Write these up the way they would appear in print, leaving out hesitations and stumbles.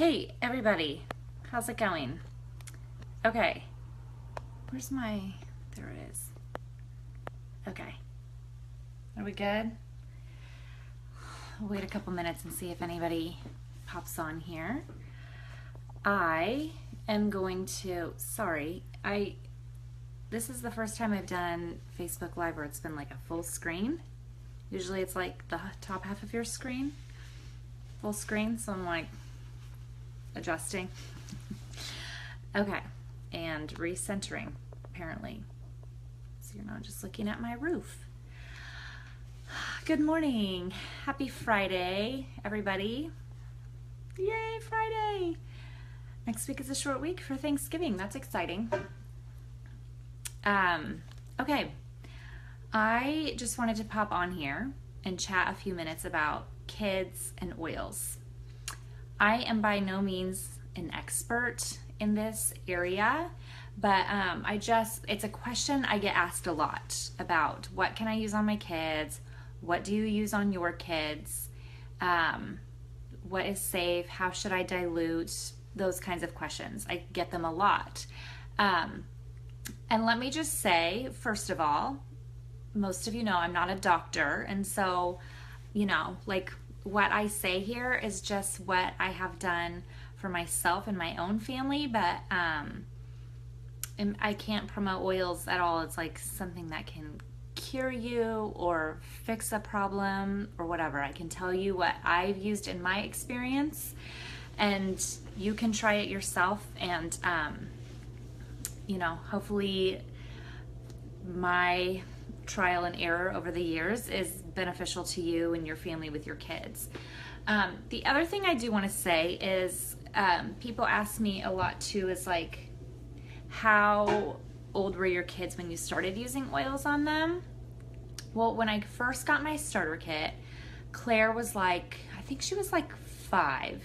Hey, everybody. How's it going? Okay. Where's my... There it is. Okay. Are we good? I'll wait a couple minutes and see if anybody pops on here. I am going to... Sorry. This is the first time I've done Facebook Live where it's been like a full screen. Usually it's like the top half of your screen. Full screen. So I'm like... adjusting. Okay, and recentering, apparently. So you're not just looking at my roof. Good morning. Happy Friday, everybody. Yay, Friday. Next week is a short week for Thanksgiving. That's exciting. Okay, I just wanted to pop on here and chat a few minutes about kids and oils. I am by no means an expert in this area, but it's a question I get asked a lot about what can I use on my kids? What do you use on your kids? What is safe? How should I dilute? Those kinds of questions. I get them a lot. And let me just say, first of all, most of you know I'm not a doctor, and so, like, what I say here is just what I have done for myself and my own family, but and I can't promote oils at all. It's like something that can cure you or fix a problem or whatever. I can tell you what I've used in my experience, and you can try it yourself, and hopefully my trial and error over the years is beneficial to you and your family with your kids. The other thing I do want to say is people ask me a lot too is like, how old were your kids when you started using oils on them? Well, when I first got my starter kit, Claire was like, I think she was like 5.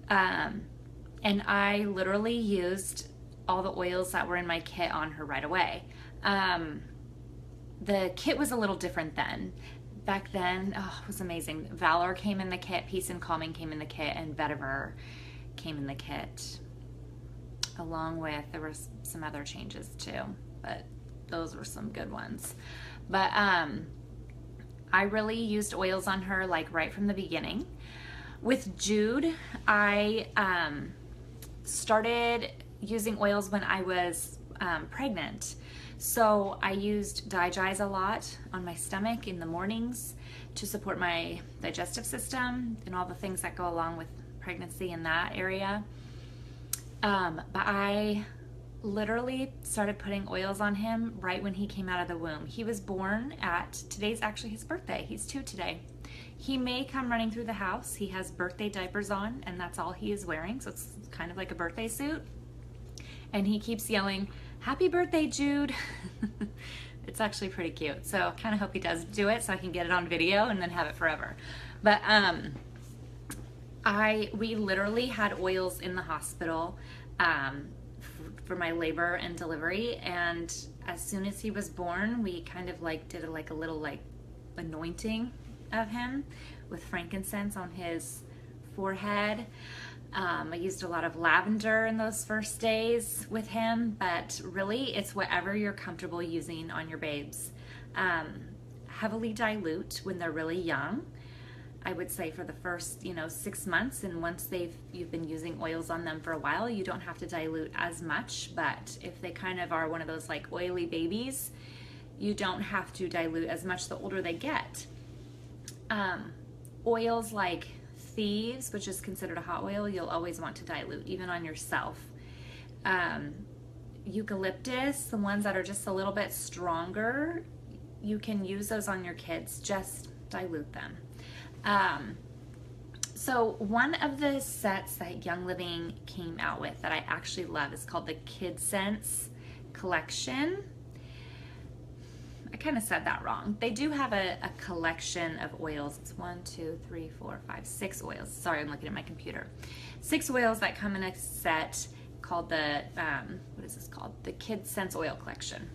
And I literally used all the oils that were in my kit on her right away. The kit was a little different then. Back then, it was amazing. Valor came in the kit, Peace and Calming came in the kit, and Vetiver came in the kit. Along with, there were some other changes too, but those were some good ones. But I really used oils on her like right from the beginning. With Jude, I started using oils when I was pregnant. So I used Digize a lot on my stomach in the mornings to support my digestive system and all the things that go along with pregnancy in that area. But I literally started putting oils on him right when he came out of the womb. He was born today's actually his birthday. He's 2 today. He may come running through the house. He has birthday diapers on, and that's all he is wearing. So it's kind of like a birthday suit. And he keeps yelling, "Happy birthday, Jude." It's actually pretty cute. So I kind of hope he does do it so I can get it on video and then have it forever. But we literally had oils in the hospital for my labor and delivery. And as soon as he was born, we kind of like did a little like anointing of him with frankincense on his forehead. I used a lot of lavender in those first days with him, but really it's whatever you're comfortable using on your babes. Heavily dilute when they're really young. I would say for the first, 6 months, and once you've been using oils on them for a while, you don't have to dilute as much, but if they kind of are one of those like oily babies, you don't have to dilute as much the older they get. Oils like Thieves, which is considered a hot oil, you'll always want to dilute, even on yourself. Eucalyptus, the ones that are just a little bit stronger, you can use those on your kids, just dilute them. So one of the sets that Young Living came out with that I actually love is called the KidScents collection. I kind of said that wrong. They do have a collection of oils. It's 1, 2, 3, 4, 5, 6 oils. Sorry, I'm looking at my computer. 6 oils that come in a set called the, what is this called? The KidScents oil collection.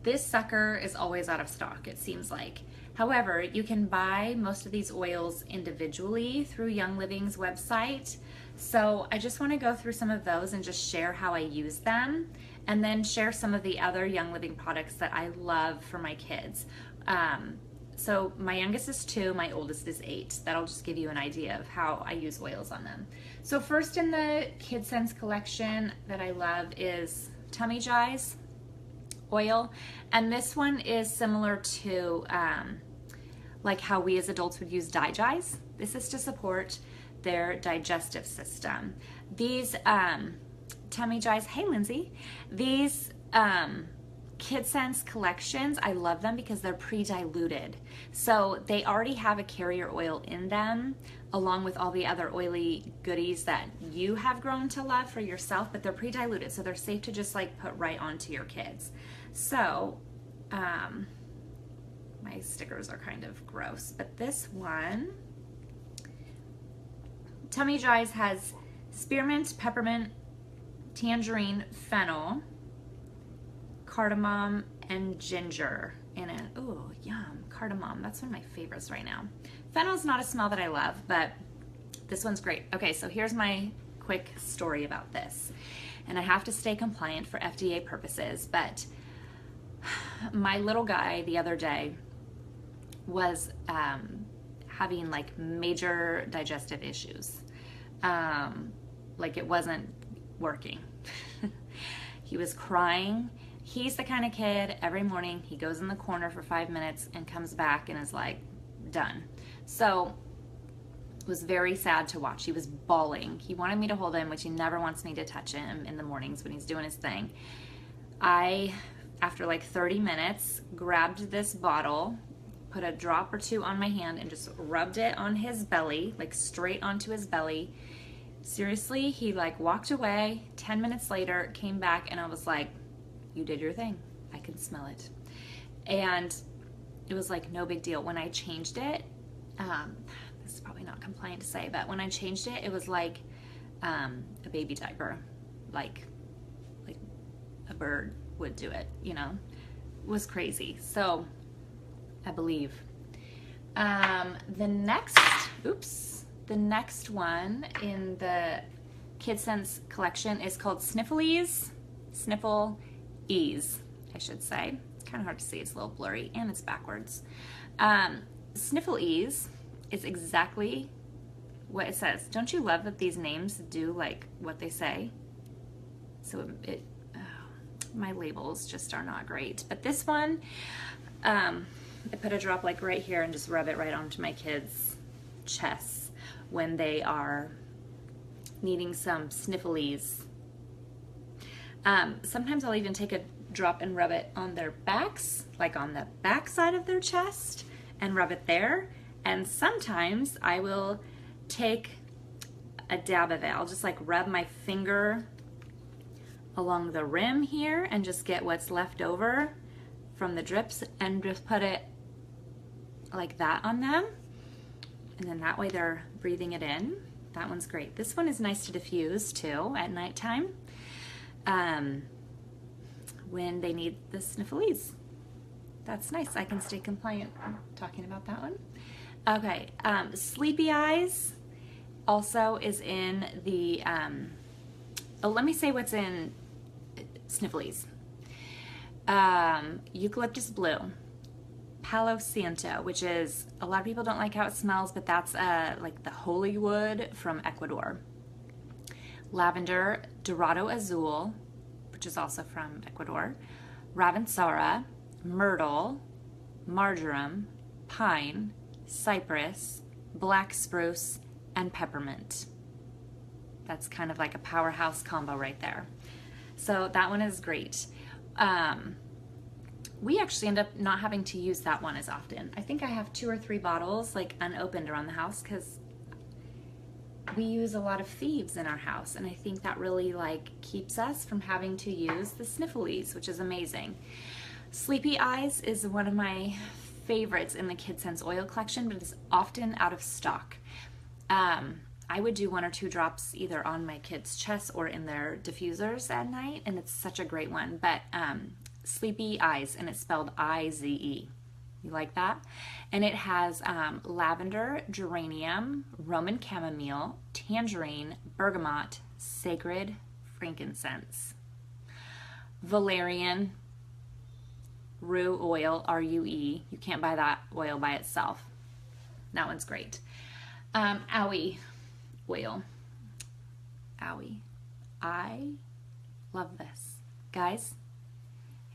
This sucker is always out of stock, it seems like. However, you can buy most of these oils individually through Young Living's website. So I just want to go through some of those and just share how I use them, and then share some of the other Young Living products that I love for my kids. So my youngest is 2, my oldest is 8. That'll just give you an idea of how I use oils on them. So first in the KidScents collection that I love is Tummy Jize oil, and this one is similar to like how we as adults would use Digize. This is to support their digestive system. These Tummy Jize, hey Lindsay, these KidScents collections, I love them because they're pre-diluted. So they already have a carrier oil in them, along with all the other oily goodies that you have grown to love for yourself, but they're pre-diluted, so they're safe to just like put right onto your kids. So, my stickers are kind of gross, but this one, Tummy Jize has spearmint, peppermint, tangerine, fennel, cardamom, and ginger in it. Ooh, yum, cardamom. That's one of my favorites right now. Fennel's not a smell that I love, but this one's great. Okay, so here's my quick story about this. And I have to stay compliant for FDA purposes, but my little guy the other day was having like major digestive issues. Like it wasn't working. He was crying. He's the kind of kid, every morning he goes in the corner for 5 minutes and comes back and is like, done. So it was very sad to watch. He was bawling. He wanted me to hold him, which he never wants me to touch him in the mornings when he's doing his thing. I, after like 30 minutes, grabbed this bottle, put a drop or 2 on my hand and just rubbed it on his belly, like straight onto his belly. Seriously, he like walked away. 10 minutes later, came back, and I was like, you did your thing. I can smell it. And it was like no big deal. When I changed it, this is probably not compliant to say, but when I changed it, it was like a baby diaper, like a bird would do it, you know. It was crazy. So I believe. The next one in the KidScents collection is called Sniffle-Ease, I should say. It's kind of hard to see, it's a little blurry, and it's backwards. Sniffle-Ease is exactly what it says. Don't you love that these names do like what they say? So my labels just are not great. But this one, I put a drop like right here and just rub it right onto my kids' chests when they are needing some sniffle-ease. Sometimes I'll even take a drop and rub it on their backs, like on the back side of their chest, and rub it there. And sometimes I will take a dab of it. I'll just like rub my finger along the rim here and just get what's left over from the drips and just put it like that on them. And then that way they're breathing it in. That one's great. This one is nice to diffuse too at nighttime when they need the sniffle-ease. That's nice. I can stay compliant talking about that one. Okay, Sleepy Eyes also is in the, let me say what's in Sniffle-Ease. Eucalyptus Blue, Palo Santo, which is, a lot of people don't like how it smells, but that's like the holy wood from Ecuador. Lavender, Dorado Azul, which is also from Ecuador. Ravensara, Myrtle, Marjoram, Pine, Cypress, Black Spruce, and Peppermint. That's kind of like a powerhouse combo right there. So that one is great. We actually end up not having to use that one as often. I think I have 2 or 3 bottles like unopened around the house because we use a lot of thieves in our house, and I think that really like keeps us from having to use the Sniffle-Ease, which is amazing. Sleepy Eyes is one of my favorites in the KidScents oil collection, but it's often out of stock. I would do 1 or 2 drops either on my kids' chests or in their diffusers at night, and it's such a great one. But Sleepy Eyes, and it's spelled I-Z-E. You like that? And it has lavender, geranium, Roman chamomile, tangerine, bergamot, sacred frankincense, valerian, rue oil, R-U-E. You can't buy that oil by itself. That one's great. Owie oil. Owie. I love this. Guys,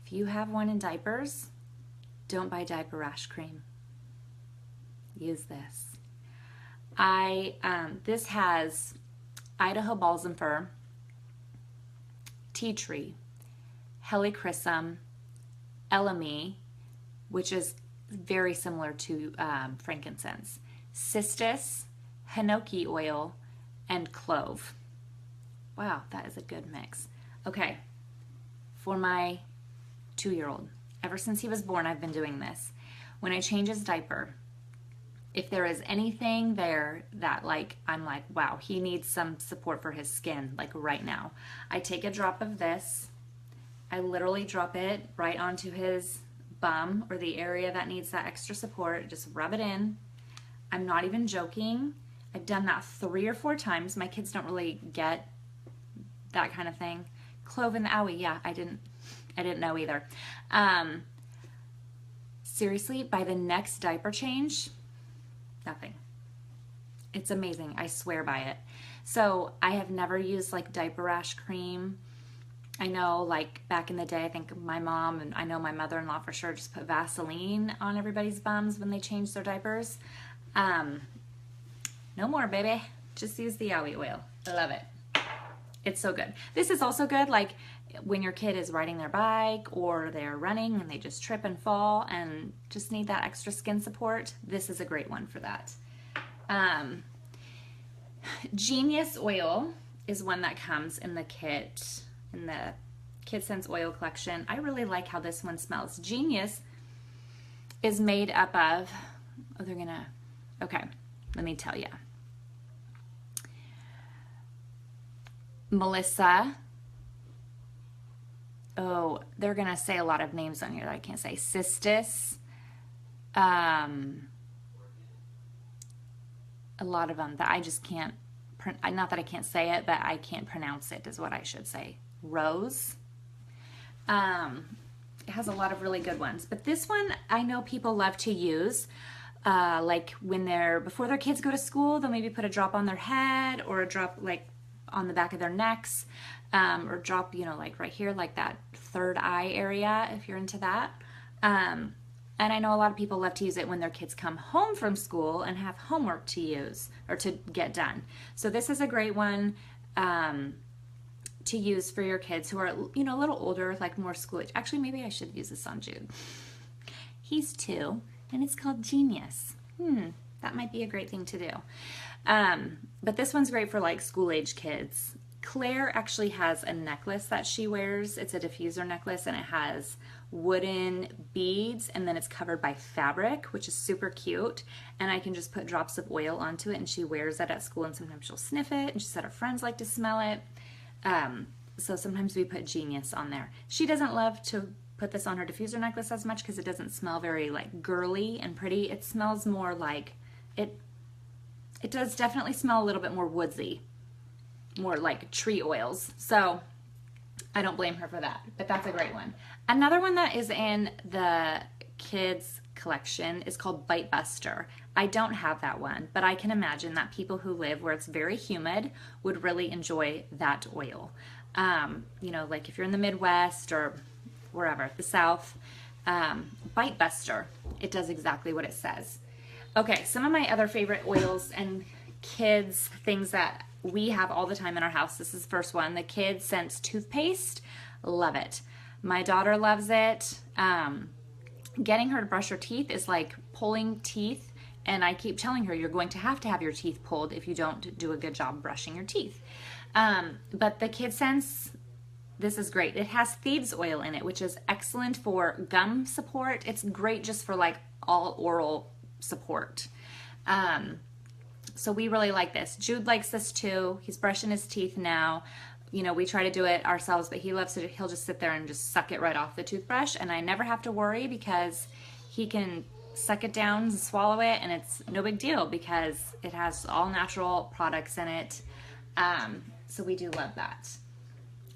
if you have one in diapers, don't buy diaper rash cream. Use this. This has Idaho balsam fir, tea tree, helichrysum, elemi, which is very similar to frankincense, cistus, hinoki oil, and clove. Wow, that is a good mix. Okay, for my 2-year-old, ever since he was born, I've been doing this. When I change his diaper, if there is anything there that I'm like, wow, he needs some support for his skin, like right now, I take a drop of this. I literally drop it right onto his bum or the area that needs that extra support. Just rub it in. I'm not even joking. I've done that 3 or 4 times. My kids don't really get that kind of thing. Clove and the owie, yeah, I didn't know either. Seriously, by the next diaper change, nothing. It's amazing. I swear by it. So I have never used like diaper rash cream. I know like back in the day, I think my mom and I know my mother-in-law for sure just put Vaseline on everybody's bums when they changed their diapers. No more, baby. Just use the owie oil. I love it. It's so good. This is also good like when your kid is riding their bike or they're running and they just trip and fall and just need that extra skin support. This is a great one for that. Genius oil is one that comes in the kit, in the KidScents oil collection. I really like how this one smells. Genius is made up of, okay, let me tell you. Melissa. Oh, they're gonna say a lot of names on here that I can't say. Cistus. A lot of them that I just can't, not that I can't say it, but I can't pronounce it is what I should say. Rose. It has a lot of really good ones. But this one I know people love to use. Like when before their kids go to school, they'll maybe put a drop on their head or a drop like on the back of their necks, or drop, like right here, like that third eye area, if you're into that. And I know a lot of people love to use it when their kids come home from school and have homework to use or to get done. So this is a great one to use for your kids who are, a little older, like more school age. Actually, maybe I should use this on Jude. He's 2, and it's called Genius. That might be a great thing to do. But this one's great for like school age kids. Claire actually has a necklace that she wears. It's a diffuser necklace and it has wooden beads and then it's covered by fabric, which is super cute. And I can just put drops of oil onto it and she wears that at school and sometimes she'll sniff it and she said her friends like to smell it. So sometimes we put Genius on there. She doesn't love to put this on her diffuser necklace as much because it doesn't smell very like girly and pretty. It smells more like, it does definitely smell a little bit more woodsy, more like tree oils. So I don't blame her for that, but that's a great one. Another one that is in the kids collection is called Bite Buster. I don't have that one, but I can imagine that people who live where it's very humid would really enjoy that oil. Like if you're in the Midwest or wherever, the South, Bite Buster, it does exactly what it says. Okay, some of my other favorite oils and kids things that we have all the time in our house. This is the first one, the KidScents toothpaste. Love it. My daughter loves it. Getting her to brush her teeth is like pulling teeth, and I keep telling her you're going to have your teeth pulled if you don't do a good job brushing your teeth. But the KidScents, this is great. It has thieves oil in it, which is excellent for gum support. It's great just for like all oral support. So we really like this. Jude likes this too. He's brushing his teeth now. We try to do it ourselves, but he loves it. He'll just sit there and just suck it right off the toothbrush, and I never have to worry because he can suck it down and swallow it, and it's no big deal because it has all natural products in it. So we do love that.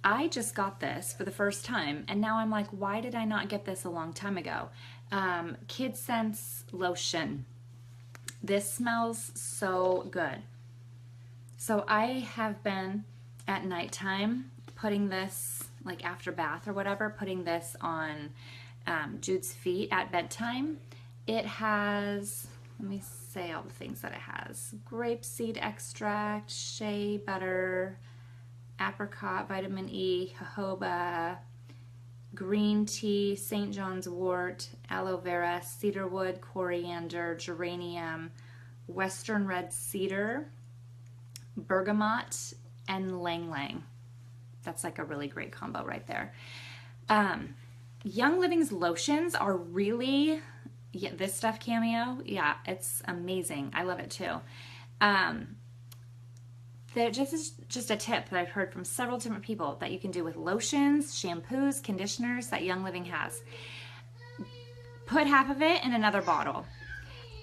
I just got this for the first time, and now I'm like, why did I not get this a long time ago? KidScents lotion. This smells so good. So I have been at nighttime putting this, like after bath or whatever, putting this on Jude's feet at bedtime. It has, let me say all the things that it has: grapeseed extract, shea butter, apricot, vitamin E, jojoba, green tea, St. John's wort, aloe vera, cedarwood, coriander, geranium, western red cedar, bergamot, and lang lang. That's like a really great combo right there. Young Living's lotions are really, yeah, this stuff, Cameo, yeah, it's amazing. I love it too. This is just a tip that I've heard from several different people that you can do with lotions, shampoos, conditioners that Young Living has. Put half of it in another bottle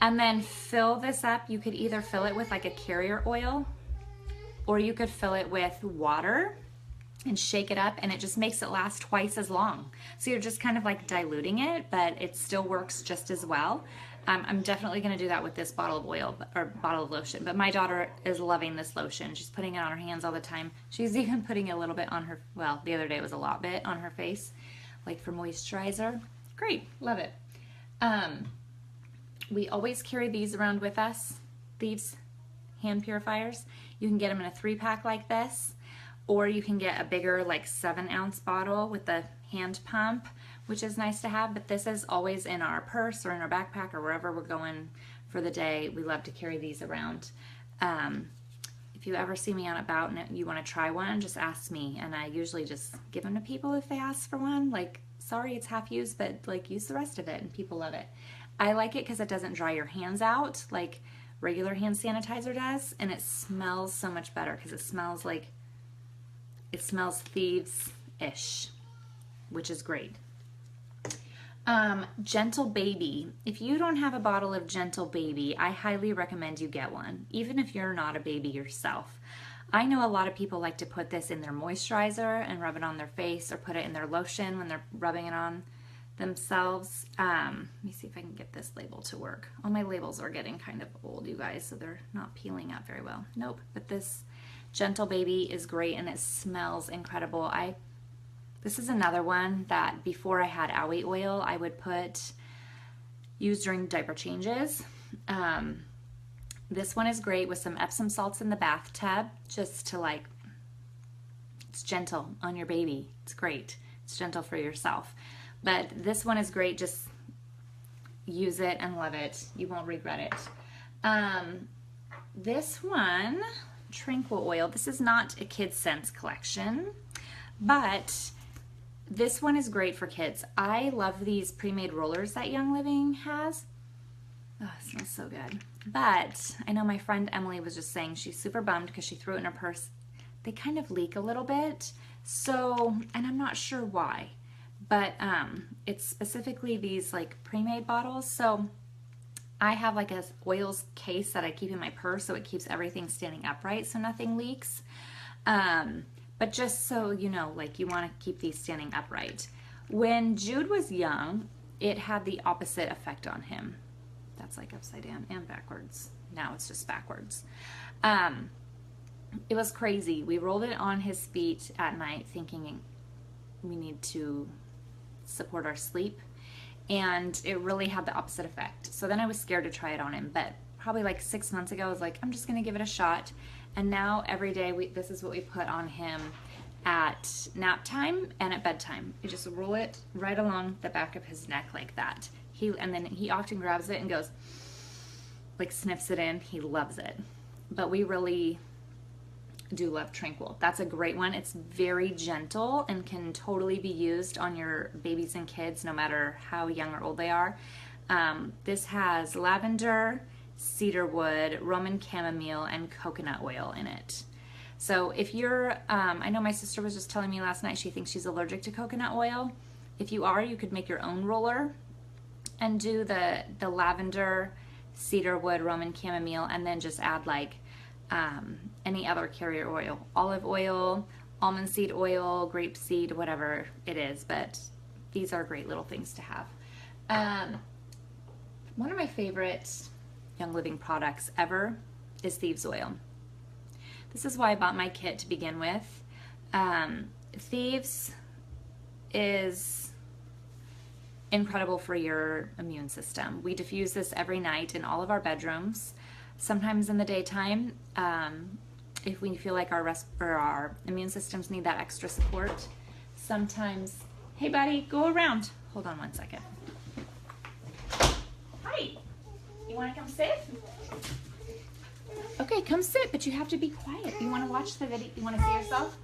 and then fill this up. You could either fill it with like a carrier oil, or you could fill it with water and shake it up, and it just makes it last twice as long. So you're just kind of like diluting it, but it still works just as well. I'm definitely going to do that with this bottle of oil or bottle of lotion, but my daughter is loving this lotion. She's putting it on her hands all the time. She's even putting a little bit on her, well, the other day it was a lot bit on her face, like for moisturizer. Great, love it. We always carry these around with us, these hand purifiers. You can get them in a 3-pack like this, or you can get a bigger like 7-ounce bottle with the hand pump, which is nice to have, but this is always in our purse or in our backpack or wherever we're going for the day. We love to carry these around. If you ever see me out and about and you want to try one, just ask me, and I usually just give them to people if they ask for one. Like, sorry, it's half used, but like use the rest of it, and people love it. I like it because it doesn't dry your hands out like regular hand sanitizer does, and it smells so much better because it smells like, it smells thieves-ish, which is great. Gentle Baby. If you don't have a bottle of Gentle Baby, I highly recommend you get one, even if you're not a baby yourself. I know a lot of people like to put this in their moisturizer and rub it on their face, or put it in their lotion when they're rubbing it on themselves. Let me see if I can get this label to work. All my labels are getting kind of old, you guys, so they're not peeling up very well. Nope, but this Gentle Baby is great, and it smells incredible. This is another one that before I had Owie oil, I would use during diaper changes. This one is great with some Epsom salts in the bathtub, just to like, it's gentle on your baby. It's great. It's gentle for yourself. But this one is great. Just use it and love it. You won't regret it. This one, Tranquil Oil. This is not a KidScents collection, but this one is great for kids. I love these pre-made rollers that Young Living has. Oh, it smells so good. But I know my friend Emily was just saying she's super bummed because she threw it in her purse. They kind of leak a little bit. So, and I'm not sure why, but it's specifically these like pre-made bottles. So I have like a oils case that I keep in my purse, so it keeps everything standing upright so nothing leaks. But just so you know, like, you want to keep these standing upright. When Jude was young, it had the opposite effect on him. That's like upside down and backwards. Now it's just backwards. It was crazy. We rolled it on his feet at night thinking we need to support our sleep, and it really had the opposite effect. So then I was scared to try it on him, but probably like 6 months ago I was like, I'm just gonna give it a shot. And now every day this is what we put on him at nap time and at bedtime. You just roll it right along the back of his neck like that. And then he often grabs it and goes, like, sniffs it in. He loves it. But we really do love Tranquil. That's a great one. It's very gentle and can totally be used on your babies and kids no matter how young or old they are. This has lavender, cedarwood, Roman chamomile, and coconut oil in it. So if you're, I know my sister was just telling me last night she thinks she's allergic to coconut oil. If you are, you could make your own roller and do the lavender, cedarwood, Roman chamomile, and then just add like any other carrier oil, olive oil, almond seed oil, grape seed, whatever it is, but these are great little things to have. One of my favorite Young Living products ever is thieves oil. This is why I bought my kit to begin with. Thieves is incredible for your immune system. We diffuse this every night in all of our bedrooms, sometimes in the daytime, if we feel like our immune systems need that extra support. Sometimes, hey buddy, go around. Hold on one second. Hi, you want to come sit? Okay, come sit, but you have to be quiet. You want to watch the video? You want to see yourself?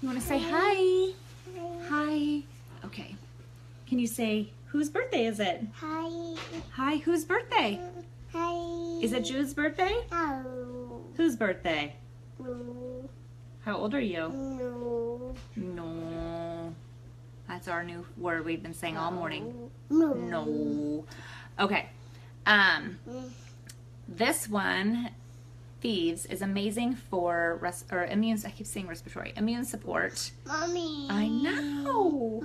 You want to say hi? Hi. Okay. Can you say, whose birthday is it? Hi. Hi, whose birthday? Hi. Is it Jude's birthday? No. Whose birthday? No. How old are you? No. No. That's our new word we've been saying all morning. No. No. Okay. This one, Thieves, is amazing for I keep saying respiratory, immune support. Mommy. I know.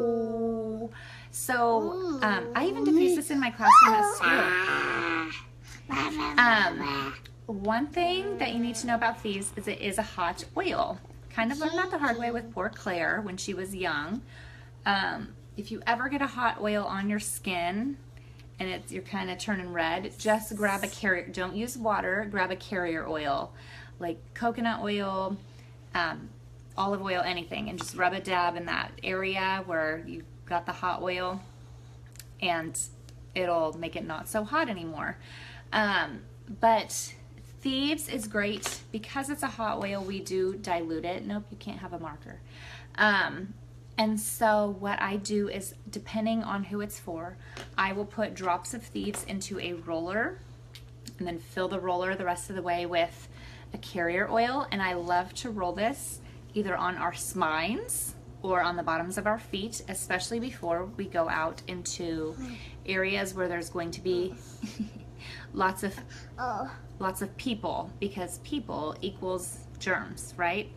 Oh. So, I even diffuse this in my classroom at school. One thing that you need to know about Thieves is it is a hot oil. Kind of learned that the hard way with poor Claire when she was young. If you ever get a hot oil on your skin and you're kind of turning red, just grab a carrier. Don't use water. Grab a carrier oil, like coconut oil, olive oil, anything, and just rub a dab in that area where you got the hot oil, and it'll make it not so hot anymore. But Thieves is great because it's a hot oil. We do dilute it. Nope, you can't have a marker. And so what I do is, depending on who it's for, I will put drops of Thieves into a roller and then fill the roller the rest of the way with a carrier oil. And I love to roll this either on our spines or on the bottoms of our feet, especially before we go out into areas where there's going to be lots of people, because people equals germs, right?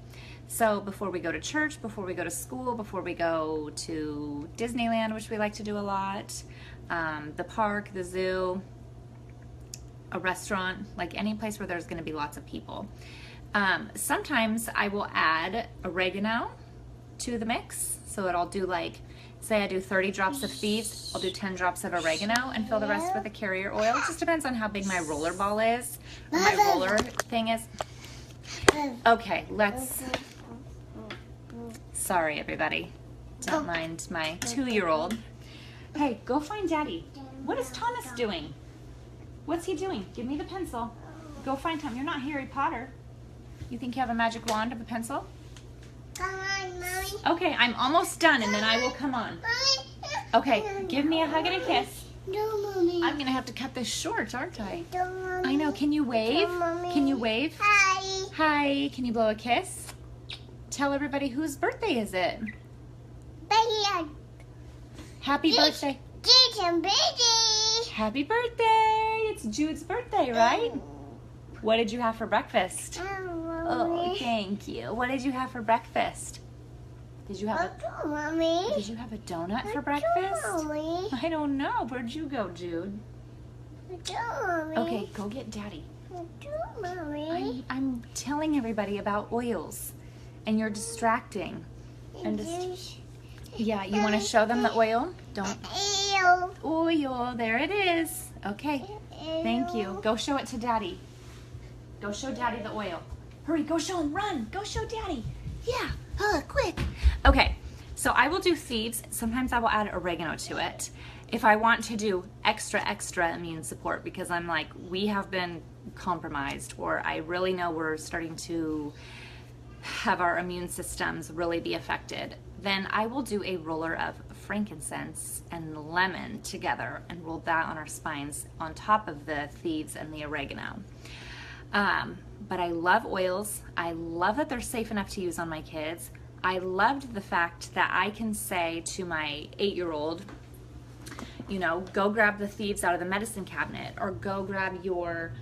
So before we go to church, before we go to school, before we go to Disneyland, which we like to do a lot, the park, the zoo, a restaurant, like any place where there's going to be lots of people. Sometimes I will add oregano to the mix. So I'll do, like, say I do 30 drops of Thieves, I'll do 10 drops of oregano and fill the rest with a carrier oil. It just depends on how big my roller ball is, or my roller thing is. Okay, sorry everybody, don't mind my 2-year-old. Hey, go find Daddy. What is Thomas doing? What's he doing? Give me the pencil. Go find Tom. You're not Harry Potter. You think you have a magic wand of a pencil? Come on, Mommy. Okay, I'm almost done and then I will come on. Mommy. Okay, give me a hug and a kiss. No, Mommy. I'm gonna have to cut this short, aren't I? No, Mommy. I know. Can you wave? No, Mommy. Can you wave? Hi. Hi. Can you blow a kiss? Tell everybody whose birthday is it. Baby, Happy birthday. Jason, baby. Happy birthday. It's Jude's birthday, right? What did you have for breakfast? Oh, thank you. What did you have for breakfast? Did you have a Mommy. Did you have a donut for breakfast? Mommy. I don't know. Where'd you go, Jude? Mommy. Okay, go get Daddy. Mommy. I'm telling everybody about oils, and you're distracting. Yeah, you want to show them the oil? Don't. Oil. There it is. Okay. Thank you. Go show it to Daddy. Go show Daddy the oil. Hurry, go show him. Run. Go show Daddy. Yeah. Quick. Okay. So I will do Thieves. Sometimes I will add oregano to it if I want to do extra immune support, because I'm like, we have been compromised, or I really know we're starting to have our immune systems really be affected. Then I will do a roller of frankincense and lemon together and roll that on our spines on top of the Thieves and the oregano. But I love oils. I love that they're safe enough to use on my kids. I loved the fact that I can say to my 8-year-old, You know, go grab the thieves out of the medicine cabinet, or go grab your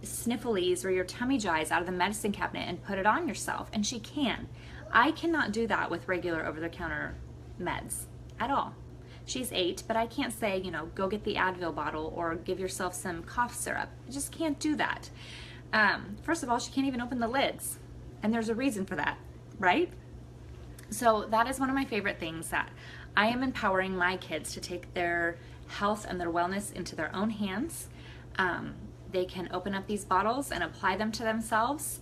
sniffles or your tummy jies out of the medicine cabinet and put it on yourself. And she can. I cannot do that with regular over-the-counter meds at all. She's 8, but I can't say, you know, go get the Advil bottle or give yourself some cough syrup. I just can't do that. First of all, she can't even open the lids, and there's a reason for that, right? So that is one of my favorite things, that I am empowering my kids to take their health and their wellness into their own hands. They can open up these bottles and apply them to themselves.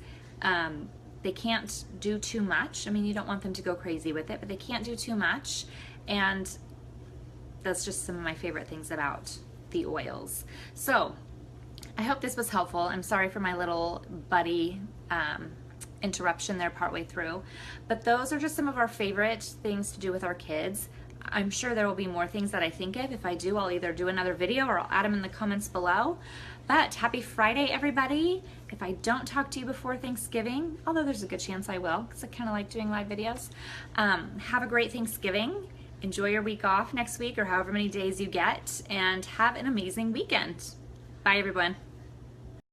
They can't do too much. I mean, you don't want them to go crazy with it, but they can't do too much. And that's just some of my favorite things about the oils. So I hope this was helpful. I'm sorry for my little buddy interruption there partway through, but those are just some of our favorite things to do with our kids. I'm sure there will be more things that I think of. If I do, I'll either do another video or I'll add them in the comments below. But happy Friday, everybody. If I don't talk to you before Thanksgiving, although there's a good chance I will, because I kind of like doing live videos, have a great Thanksgiving. Enjoy your week off next week, or however many days you get, and have an amazing weekend. Bye, everyone.